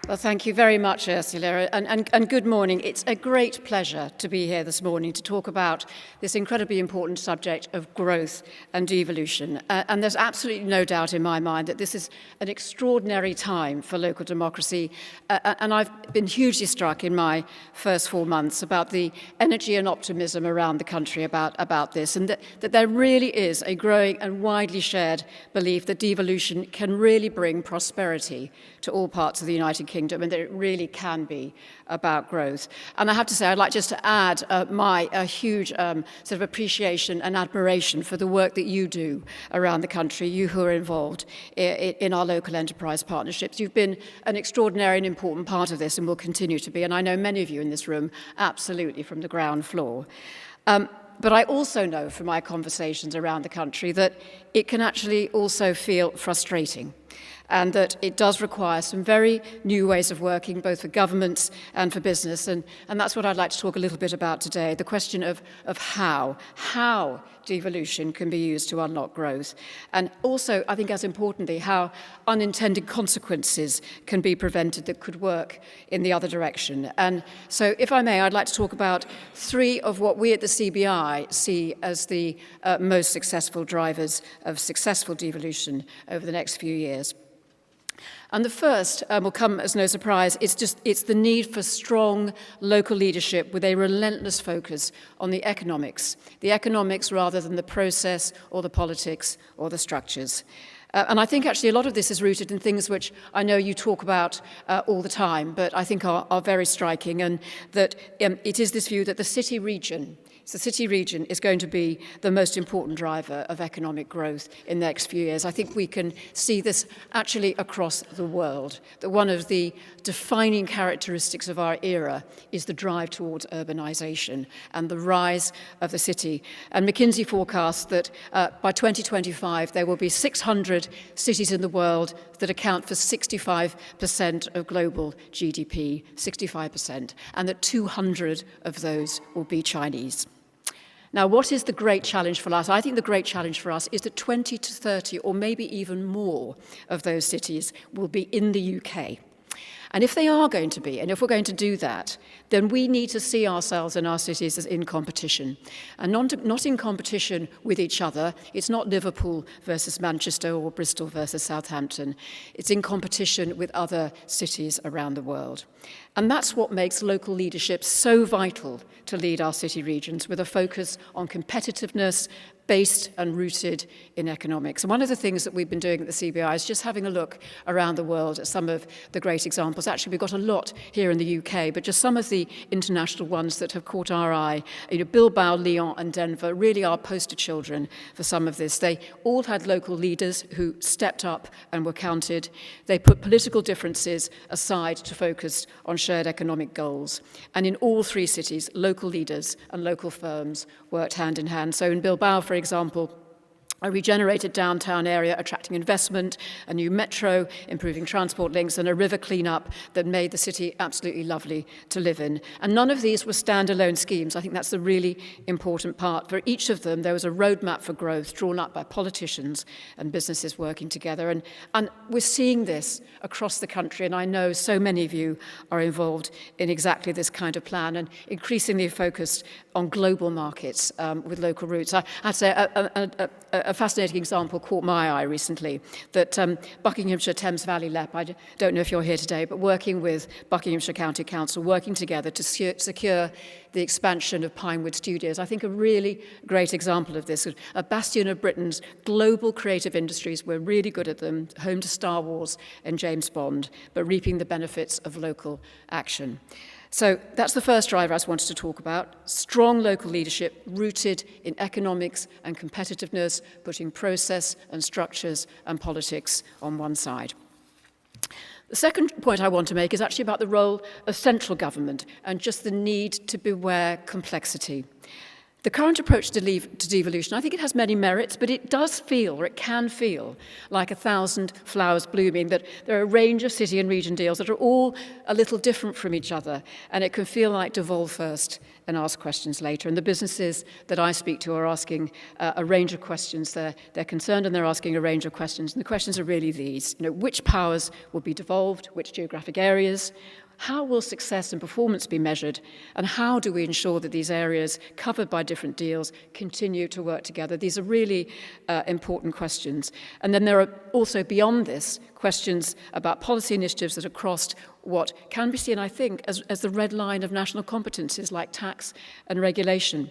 Well, thank you very much, Ursula, and good morning. It's a great pleasure to be here this morning to talk about this incredibly important subject of growth and devolution. And there's absolutely no doubt in my mind that this is an extraordinary time for local democracy. And I've been hugely struck in my first 4 months about the energy and optimism around the country about this, and that there really is a growing and widely shared belief that devolution can really bring prosperity to all parts of the United Kingdom, and that it really can be about growth. And I have to say, I'd like just to add my huge sort of appreciation and admiration for the work that you do around the country, you who are involved in our local enterprise partnerships. You've been an extraordinary and important part of this and will continue to be, and I know many of you in this room absolutely from the ground floor. But I also know from my conversations around the country that it can actually also feel frustrating, and that it does require some very new ways of working, both for governments and for business. And that's what I'd like to talk a little bit about today, the question of how devolution can be used to unlock growth. And also, I think as importantly, how unintended consequences can be prevented that could work in the other direction. And so, if I may, I'd like to talk about 3 of what we at the CBI see as the most successful drivers of successful devolution over the next few years. And the first will come as no surprise. It's the need for strong local leadership with a relentless focus on the economics rather than the process or the politics or the structures. And I think actually a lot of this is rooted in things which I know you talk about all the time, but I think are very striking, and that it is this view that the city region is going to be the most important driver of economic growth in the next few years. I think we can see this actually across the world, that one of the defining characteristics of our era is the drive towards urbanization and the rise of the city. And McKinsey forecasts that by 2025 there will be 600 cities in the world that account for 65% of global GDP, 65%, and that 200 of those will be Chinese. Now, what is the great challenge for us? I think the great challenge for us is that 20 to 30 or maybe even more of those cities will be in the UK. And if they are going to be, and if we're going to do that, then we need to see ourselves and our cities as in competition. And not in competition with each other. It's not Liverpool versus Manchester or Bristol versus Southampton. It's in competition with other cities around the world. And that's what makes local leadership so vital to lead our city regions, with a focus on competitiveness, based and rooted in economics. And one of the things that we've been doing at the CBI is just having a look around the world at some of the great examples. Actually, we've got a lot here in the UK, but just some of the international ones that have caught our eye. Bilbao, Lyon and Denver really are poster children for some of this. They all had local leaders who stepped up and were counted. They put political differences aside to focus on shared economic goals. And in all 3 cities, local leaders and local firms worked hand in hand. So in Bilbao, for example, a regenerated downtown area attracting investment, a new metro, improving transport links, and a river cleanup that made the city absolutely lovely to live in. And none of these were standalone schemes. I think that's the really important part. For each of them, there was a roadmap for growth drawn up by politicians and businesses working together. And we're seeing this across the country, and I know so many of you are involved in exactly this kind of plan, and increasingly focused on global markets with local roots. I had to say a fascinating example caught my eye recently, that Buckinghamshire Thames Valley LEP, I don't know if you're here today, but working with Buckinghamshire County Council, working together to secure the expansion of Pinewood Studios. I think a really great example of this, a bastion of Britain's global creative industries. We're really good at them, home to Star Wars and James Bond, but reaping the benefits of local action. So that's the first driver I wanted to talk about, strong local leadership rooted in economics and competitiveness, putting process and structures and politics on one side. The second point I want to make is actually about the role of central government and just the need to beware complexity. The current approach to devolution, I think it has many merits, but it does feel, or it can feel, like 1,000 flowers blooming, that there are a range of city and region deals that are all a little different from each other, and it can feel like devolve first and ask questions later. And the businesses that I speak to are asking a range of questions. They're concerned and they're asking a range of questions, and the questions are really these. Which powers will be devolved, which geographic areas, how will success and performance be measured, and how do we ensure that these areas covered by different deals continue to work together? These are really important questions. And then there are also, beyond this, questions about policy initiatives that have crossed what can be seen, I think, as the red line of national competencies like tax and regulation.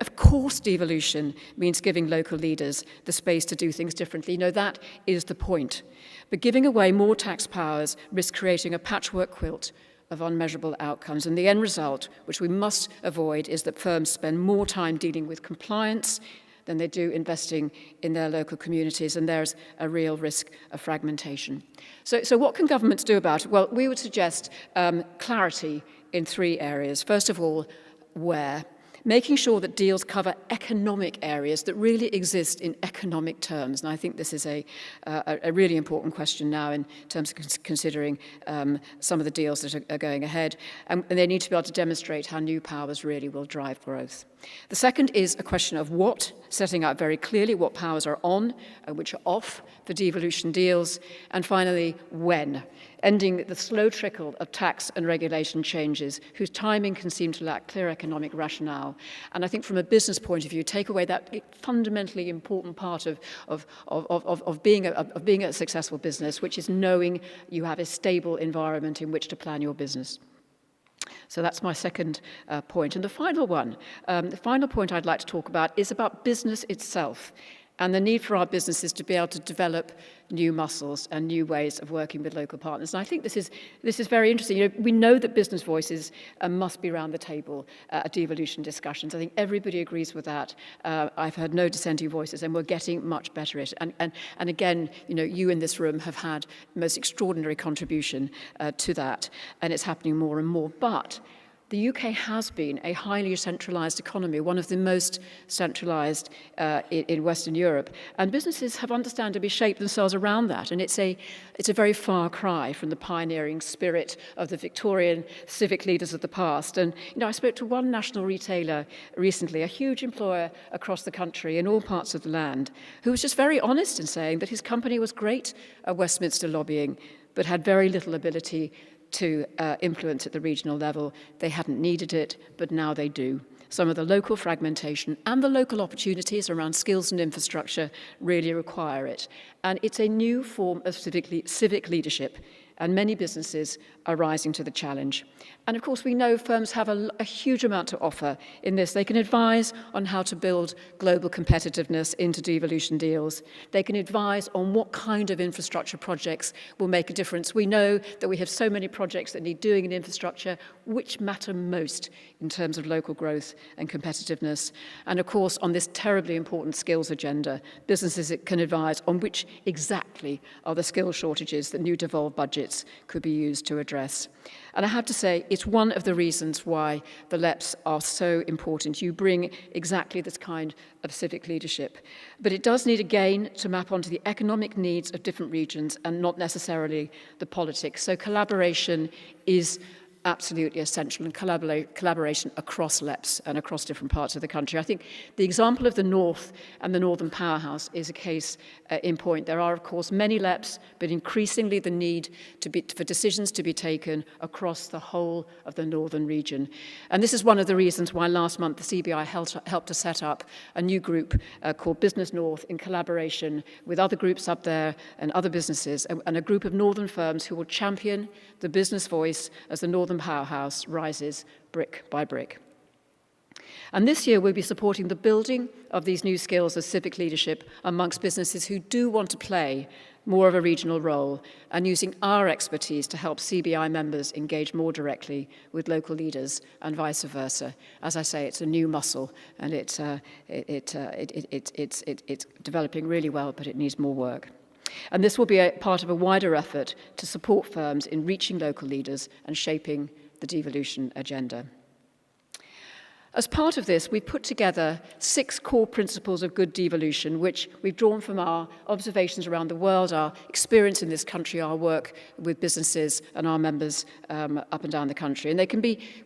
Of course, devolution means giving local leaders the space to do things differently. That is the point. But giving away more tax powers risks creating a patchwork quilt of unmeasurable outcomes. And the end result, which we must avoid, is that firms spend more time dealing with compliance than they do investing in their local communities, and there's a real risk of fragmentation. So what can governments do about it? Well, we would suggest clarity in 3 areas. First of all, where? Making sure that deals cover economic areas that really exist in economic terms. And I think this is a really important question now in terms of considering some of the deals that are going ahead. And they need to be able to demonstrate how new powers really will drive growth. The second is a question of what, setting out very clearly what powers are on and which are off for devolution deals. And finally, when, ending the slow trickle of tax and regulation changes whose timing can seem to lack clear economic rationale. And I think from a business point of view, take away that fundamentally important part of being a successful business, which is knowing you have a stable environment in which to plan your business. So that's my second point. And the final point I'd like to talk about is about business itself and the need for our businesses to be able to develop new muscles and new ways of working with local partners. And I think this is very interesting. We know that business voices must be around the table at devolution discussions. I think everybody agrees with that. I've heard no dissenting voices, and we're getting much better at it. And again, you in this room have had the most extraordinary contribution to that, and it's happening more and more. But the UK has been a highly centralised economy, one of the most centralised in Western Europe, and businesses have understandably shaped themselves around that. And it's a very far cry from the pioneering spirit of the Victorian civic leaders of the past. And I spoke to one national retailer recently, a huge employer across the country in all parts of the land, who was just very honest in saying that his company was great at Westminster lobbying, but had very little ability to influence at the regional level. They hadn't needed it, but now they do. Some of the local fragmentation and the local opportunities around skills and infrastructure really require it. And it's a new form of civic leadership, and many businesses are rising to the challenge. And of course, we know firms have a huge amount to offer in this. They can advise on how to build global competitiveness into devolution deals. They can advise on what kind of infrastructure projects will make a difference. We know that we have so many projects that need doing in infrastructure, which matter most in terms of local growth and competitiveness. And of course, on this terribly important skills agenda, businesses can advise on which exactly are the skill shortages that new devolved budgets could be used to address. And I have to say, it's one of the reasons why the LEPs are so important. You bring exactly this kind of civic leadership. But it does need, again, to map onto the economic needs of different regions and not necessarily the politics. So collaboration is absolutely essential, and collaboration across LEPs and across different parts of the country. I think the example of the North and the Northern Powerhouse is a case in point. There are, of course, many LEPs, but increasingly the need for decisions to be taken across the whole of the Northern region. And this is one of the reasons why last month the CBI helped to set up a new group called Business North in collaboration with other groups up there and other businesses, and a group of Northern firms who will champion the business voice as the Northern Powerhouse rises brick by brick. And this year we'll be supporting the building of these new skills of civic leadership amongst businesses who do want to play more of a regional role, and using our expertise to help CBI members engage more directly with local leaders and vice versa. As I say, it's a new muscle, and it's developing really well, but it needs more work. And this will be a part of a wider effort to support firms in reaching local leaders and shaping the devolution agenda. As part of this, we put together 6 core principles of good devolution, which we've drawn from our observations around the world, our experience in this country, our work with businesses and our members up and down the country. And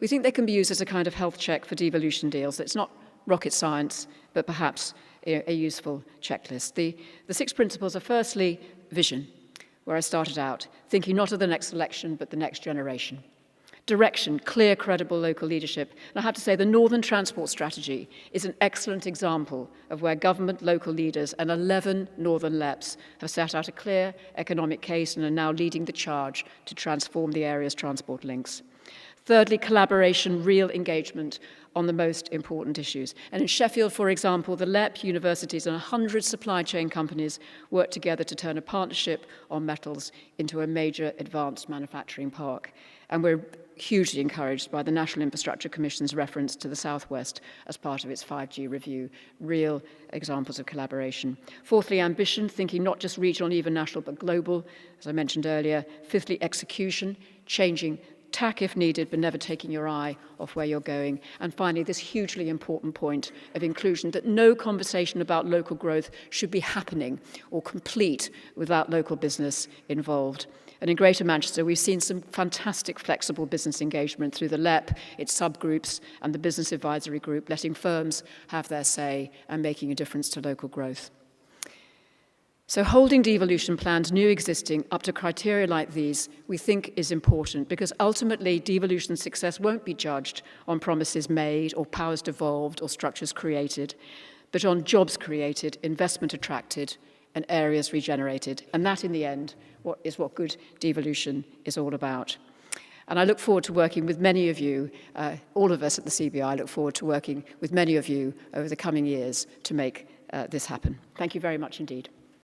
we think they can be used as a kind of health check for devolution deals. It's not rocket science, but perhaps a useful checklist. The 6 principles are firstly, vision, where I started out, thinking not of the next election, but the next generation. Direction, clear, credible local leadership. And I have to say the Northern Transport Strategy is an excellent example of where government, local leaders and 11 Northern LEPs have set out a clear economic case and are now leading the charge to transform the area's transport links. Thirdly, collaboration, real engagement on the most important issues. And in Sheffield, for example, the LEP, universities and 100 supply chain companies worked together to turn a partnership on metals into a major advanced manufacturing park. And we're hugely encouraged by the National Infrastructure Commission's reference to the Southwest as part of its 5G review, real examples of collaboration. Fourthly, ambition, thinking not just regional, even national, but global, as I mentioned earlier. Fifthly, execution, changing tack if needed, but never taking your eye off where you're going. And finally, this hugely important point of inclusion, that no conversation about local growth should be happening or complete without local business involved. And in Greater Manchester, we've seen some fantastic flexible business engagement through the LEP, its subgroups, and the Business Advisory Group, letting firms have their say and making a difference to local growth. So holding devolution plans, new, existing, up to criteria like these, we think is important because ultimately devolution success won't be judged on promises made or powers devolved or structures created, but on jobs created, investment attracted, and areas regenerated. And that, in the end, is what good devolution is all about. And I look forward to working with many of you, all of us at the CBI look forward to working with many of you over the coming years to make this happen. Thank you very much indeed.